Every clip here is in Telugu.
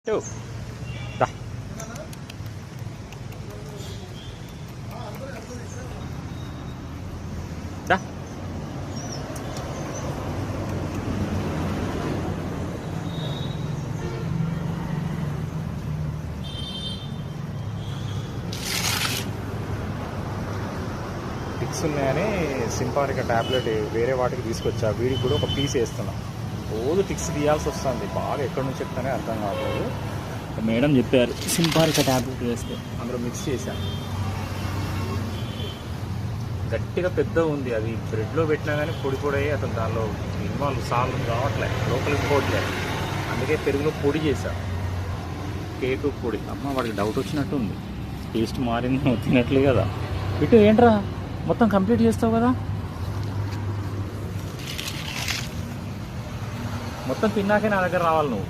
దా దా టిక్స్ ఉన్నాయని సింపారిక ట్యాబ్లెట్ వేరే వాటికి తీసుకొచ్చా. వీడికి కూడా ఒక పీస్ వేస్తున్నా. రోజు టిక్స్ తీయాల్సి వస్తుంది. బాగా ఎక్కడి నుంచి చెప్తానే అర్థం కావట్లేదు. మేడం చెప్పారు సింపారిక ట్యాబ్లెట్ వేస్తే, అందులో మిక్స్ చేశాను. గట్టిగా పెద్ద ఉంది, అది బ్రెడ్లో పెట్టినా కానీ పొడి పొడి అయ్యి అతను దానిలో ఇన్వాల్వ్ సాల్వ్ కావట్లేదు, లోపలికి పోవట్లేదు. అందుకే పెరుగులో పొడి చేశాను, కేకు పొడి. అమ్మ వాడికి డౌట్ వచ్చినట్టు ఉంది, టేస్ట్ మారింది తినట్లే కదా. ఇటు ఏంట్రా మొత్తం కంప్లీట్ చేస్తావు కదా, మొత్తం తిన్నాకే నా దగ్గర రావాలి నువ్వు.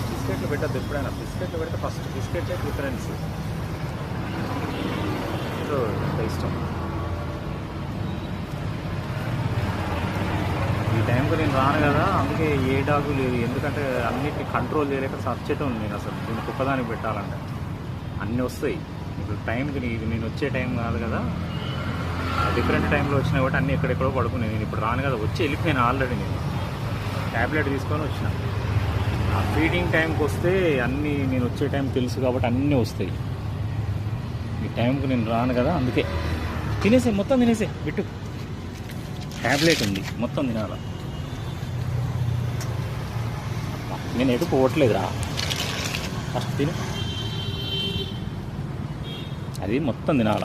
బిస్కెట్లు పెట్టద్దు ఎప్పుడైనా, బిస్కెట్లు పెడితే ఫస్ట్ బిస్కెట్లే ప్రిఫరెన్స్. ఎంత ఇష్టం ఈ టైంకి నేను రాను కదా, అందుకే ఏ డాగు లేదు. ఎందుకంటే అన్నిటిని కంట్రోల్ చేయలేక సచ్చేట ఉంది నేను. అసలు దీన్ని కుక్కదానికి పెట్టాలంటే అన్నీ వస్తాయి. ఇప్పుడు టైంకి ఇది నేను వచ్చే టైం కాదు కదా, డిఫరెంట్ టైంలో వచ్చినా కాబట్టి అన్నీ ఎక్కడెక్కడో పడుకున్నాయి. నేను ఇప్పుడు రాను కదా, వచ్చి వెళ్ళిపోయాను ఆల్రెడీ. నేను ట్యాబ్లెట్ తీసుకొని వచ్చిన. ఆ ఫీడింగ్ టైంకి వస్తే అన్నీ నేను వచ్చే టైం తెలుసు కాబట్టి అన్నీ వస్తాయి. ఈ టైంకి నేను రాను కదా, అందుకే తినేసే, మొత్తం తినేసే బిట్టు. ట్యాబ్లెట్ ఉంది, మొత్తం తినాల. నేను ఎటు పోవట్లేదురా, ఫస్ట్ తిను, అది మొత్తం తినాల.